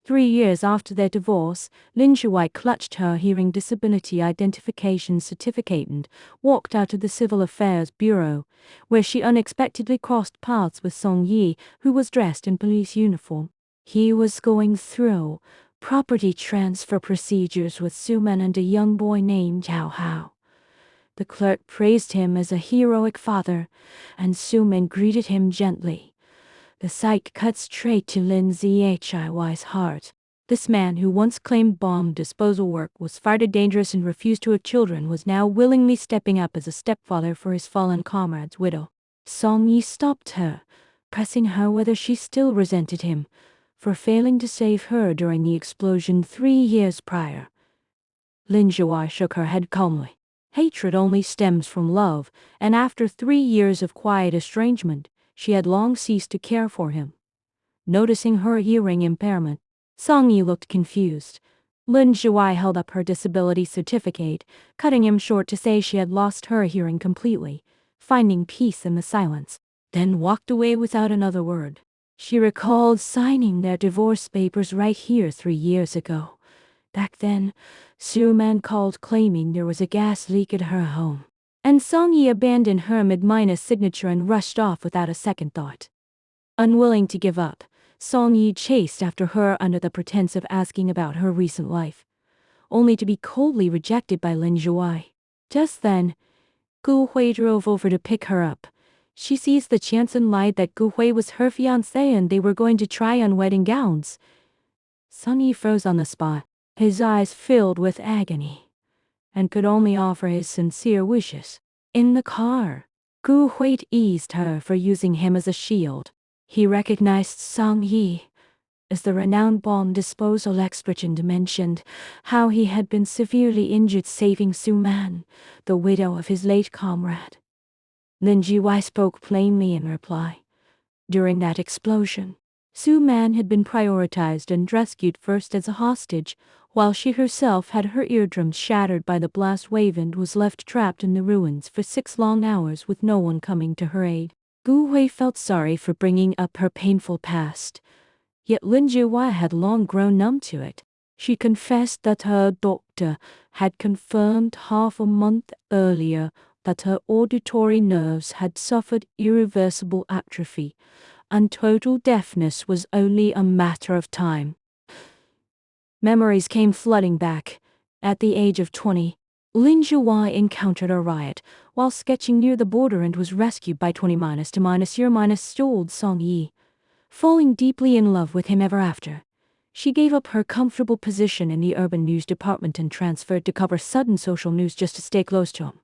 3 years after their divorce, Lin Shuai clutched her hearing disability identification certificate and walked out of the Civil Affairs Bureau, where she unexpectedly crossed paths with Song Yi, who was dressed in police uniform. He was going through property transfer procedures with Suman and a young boy named Zhao Hao. The clerk praised him as a heroic father, and Suman greeted him gently. The sight cut straight to Lin Zhiyi's heart. This man who once claimed bomb disposal work was far too dangerous and refused to have children was now willingly stepping up as a stepfather for his fallen comrade's widow. Song Yi stopped her, pressing her whether she still resented him for failing to save her during the explosion 3 years prior. Lin Zhiyi shook her head calmly. Hatred only stems from love, and after 3 years of quiet estrangement, she had long ceased to care for him. Noticing her hearing impairment, Song Yi looked confused. Lin Zhiyi held up her disability certificate, cutting him short to say she had lost her hearing completely, finding peace in the silence, then walked away without another word. She recalled signing their divorce papers right here 3 years ago. Back then, Suman called claiming there was a gas leak at her home, and Song Yi abandoned her mid-minus signature and rushed off without a second thought. Unwilling to give up, Song Yi chased after her under the pretense of asking about her recent life, only to be coldly rejected by Lin Zhiyi. Just then, Gu Hui drove over to pick her up. She seized the chance and lied that Gu Hui was her fiancé and they were going to try on wedding gowns. Song Yi froze on the spot, his eyes filled with agony, and could only offer his sincere wishes. In the car, Gu Hui eased her for using him as a shield. He recognized Song Yi as the renowned bomb disposal expert and mentioned how he had been severely injured saving Suman, the widow of his late comrade. Lin Zhiyi spoke plainly in reply. During that explosion, Suman had been prioritized and rescued first as a hostage, while she herself had her eardrums shattered by the blast wave and was left trapped in the ruins for 6 long hours with no one coming to her aid. Gu Hui felt sorry for bringing up her painful past, yet Lin Zhiyi had long grown numb to it. She confessed that her doctor had confirmed half a month earlier that her auditory nerves had suffered irreversible atrophy, and total deafness was only a matter of time. Memories came flooding back. At the age of 20, Lin Zhiyi encountered a riot while sketching near the border and was rescued by 20-year-old Song Yi. Falling deeply in love with him ever after, she gave up her comfortable position in the urban news department and transferred to cover sudden social news just to stay close to him.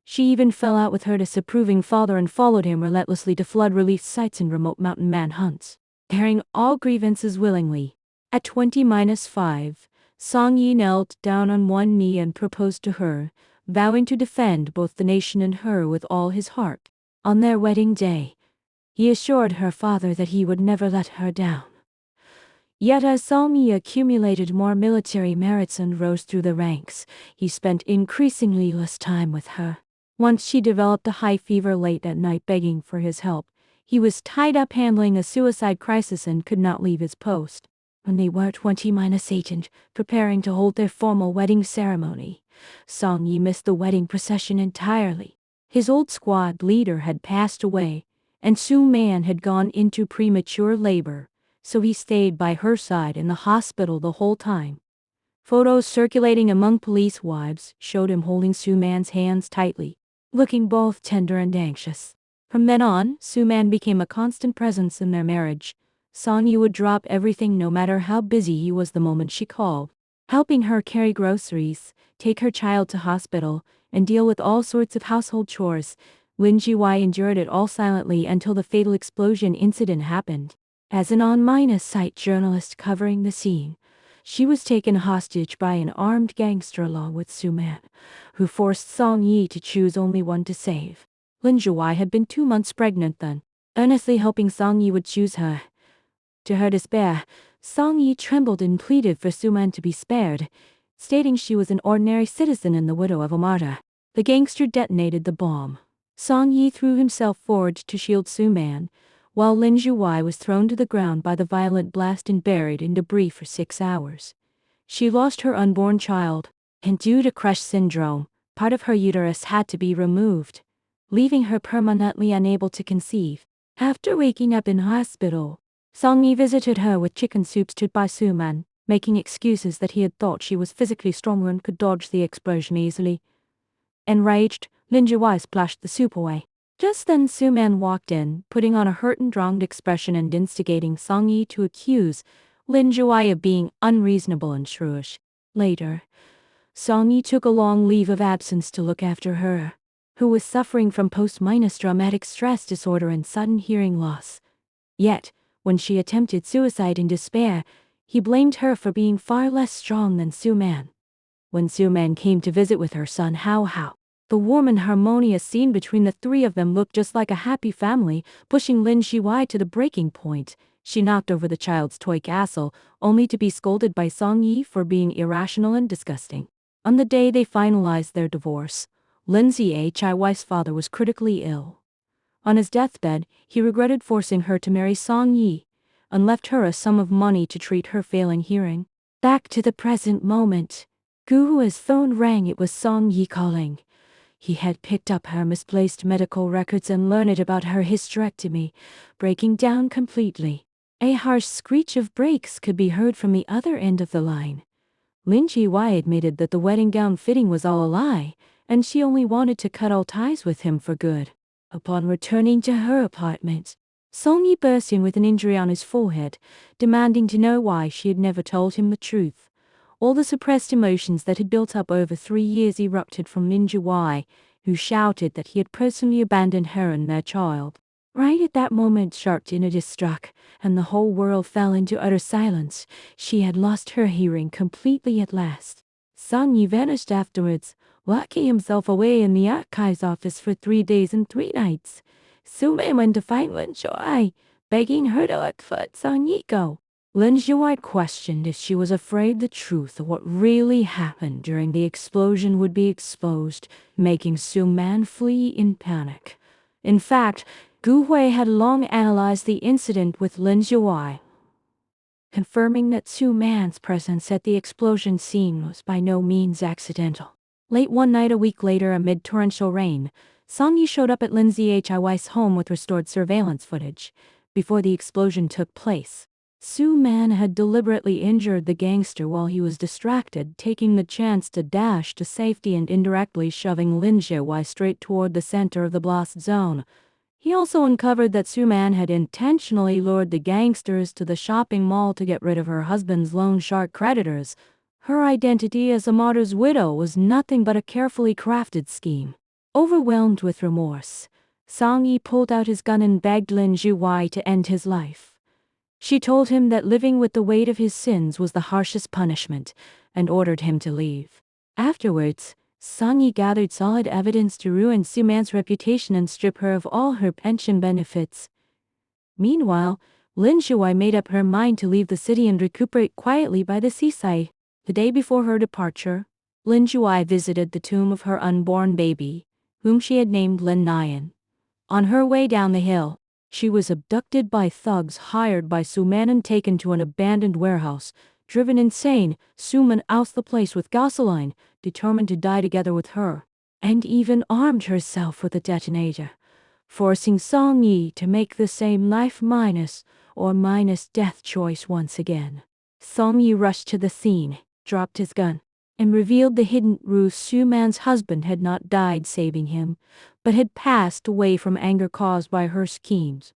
She even fell out with her disapproving father and followed him relentlessly to flood relief sites and remote mountain manhunts, airing all grievances willingly. At 20-5, Song Yi knelt down on one knee and proposed to her, vowing to defend both the nation and her with all his heart. On their wedding day, he assured her father that he would never let her down. Yet as Song Yi accumulated more military merits and rose through the ranks, he spent increasingly less time with her. Once she developed a high fever late at night begging for his help. He was tied up handling a suicide crisis and could not leave his post. When they were 20-8 and preparing to hold their formal wedding ceremony, Song Yi missed the wedding procession entirely. His old squad leader had passed away, and Suman had gone into premature labor, so he stayed by her side in the hospital the whole time. Photos circulating among police wives showed him holding Suman's hands tightly, looking both tender and anxious. From then on, Suman became a constant presence in their marriage. Song Yi would drop everything no matter how busy he was the moment she called, helping her carry groceries, take her child to hospital, and deal with all sorts of household chores. Lin Zhiyi endured it all silently until the fatal explosion incident happened. As an on-site journalist covering the scene, she was taken hostage by an armed gangster along with Suman, who forced Song Yi to choose only one to save. Lin Zhiyi had been 2 months pregnant then, earnestly hoping Song Yi would choose her. To her despair, Song Yi trembled and pleaded for Suman to be spared, stating she was an ordinary citizen and the widow of a martyr. The gangster detonated the bomb. Song Yi threw himself forward to shield Suman, while Lin Zhuwei was thrown to the ground by the violent blast and buried in debris for 6 hours. She lost her unborn child, and due to crush syndrome, part of her uterus had to be removed, leaving her permanently unable to conceive. After waking up in hospital, Song Yi visited her with chicken soup stood by Su Man, making excuses that he had thought she was physically stronger and could dodge the explosion easily. Enraged, Lin Zhuwei splashed the soup away. Just then Su Man walked in, putting on a hurt and drawn expression and instigating Song Yi to accuse Lin Zhuwei of being unreasonable and shrewish. Later, Song Yi took a long leave of absence to look after her, who was suffering from post-traumatic stress disorder and sudden hearing loss. Yet, when she attempted suicide in despair, he blamed her for being far less strong than Su Man. When Su Man came to visit with her son Hao, the warm and harmonious scene between the three of them looked just like a happy family, pushing Lin Zhuwei to the breaking point. She knocked over the child's toy castle, only to be scolded by Song Yi for being irrational and disgusting. On the day they finalized their divorce, Lin Zhuwei's father was critically ill. On his deathbed, he regretted forcing her to marry Song Yi, and left her a sum of money to treat her failing hearing. Back to the present moment. Gu Hui's phone rang. It was Song Yi calling. He had picked up her misplaced medical records and learned about her hysterectomy, breaking down completely. A harsh screech of brakes could be heard from the other end of the line. Lin Zhuwei admitted that the wedding gown fitting was all a lie, and she only wanted to cut all ties with him for good. Upon returning to her apartment, Song Yi burst in with an injury on his forehead, demanding to know why she had never told him the truth. All the suppressed emotions that had built up over 3 years erupted from Lin Zhuwei, who shouted that he had personally abandoned her and their child. Right at that moment, sharp tinnitus struck, and the whole world fell into utter silence. She had lost her hearing completely at last. Song Yi vanished afterwards, locking himself away in the archives office for 3 days and 3 nights. Su Man went to find Lin Zhuwei, begging her to let Song Yi go. Lin Zhuwei questioned if she was afraid the truth of what really happened during the explosion would be exposed, making Su Man flee in panic. In fact, Gu Hui had long analyzed the incident with Lin Zhuwei, confirming that Su Man's presence at the explosion scene was by no means accidental. Late one night a week later, amid torrential rain, Song Yi showed up at Lin Zhuwei's home with restored surveillance footage. Before the explosion took place, Su Man had deliberately injured the gangster while he was distracted, taking the chance to dash to safety and indirectly shoving Lin Zhuwei straight toward the center of the blast zone. He also uncovered that Su Man had intentionally lured the gangsters to the shopping mall to get rid of her husband's loan shark creditors. Her identity as a martyr's widow was nothing but a carefully crafted scheme. Overwhelmed with remorse, Song Yi pulled out his gun and begged Lin Zhuwei to end his life. She told him that living with the weight of his sins was the harshest punishment, and ordered him to leave. Afterwards, Song Yi gathered solid evidence to ruin Su Man's reputation and strip her of all her pension benefits. Meanwhile, Lin Zhuwei made up her mind to leave the city and recuperate quietly by the seaside. The day before her departure, Lin Zhuwei visited the tomb of her unborn baby, whom she had named Lin Nian. On her way down the hill, she was abducted by thugs hired by Su Man and taken to an abandoned warehouse. Driven insane, Su Man doused the place with gasoline, determined to die together with her, and even armed herself with a detonator, forcing Song Yi to make the same life minus death choice once again. Song Yi rushed to the scene, dropped his gun, and revealed the hidden ruse. Su Man's husband had not died saving him, but had passed away from anger caused by her schemes.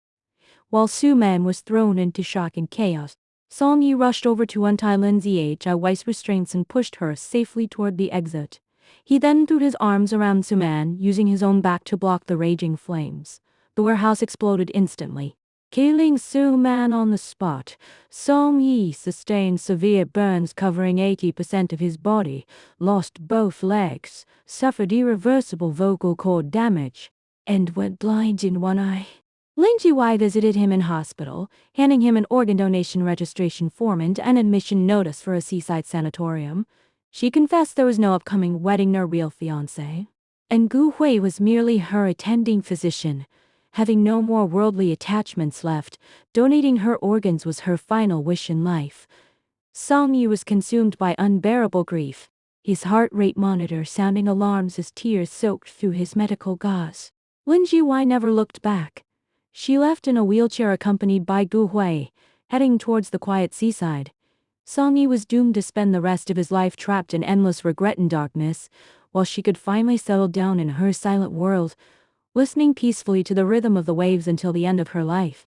While Su Man was thrown into shock and chaos, Song Yi rushed over to untie Lin Zhuwei's restraints and pushed her safely toward the exit. He then threw his arms around Su Man, using his own back to block the raging flames. The warehouse exploded instantly, killing Su Man on the spot. Song Yi sustained severe burns covering 80% of his body, lost both legs, suffered irreversible vocal cord damage, and went blind in one eye. Lin Zhuwei visited him in hospital, handing him an organ donation registration form and an admission notice for a seaside sanatorium. She confessed there was no upcoming wedding nor real fiancé, and Gu Hui was merely her attending physician. having no more worldly attachments left. Donating her organs was her final wish in life. Song Yu was consumed by unbearable grief, his heart rate monitor sounding alarms as tears soaked through his medical gauze. Lin Jiwei never looked back. She left in a wheelchair accompanied by Gu Hui, heading towards the quiet seaside. Song Yi was doomed to spend the rest of his life trapped in endless regret and darkness, while she could finally settle down in her silent world, listening peacefully to the rhythm of the waves until the end of her life.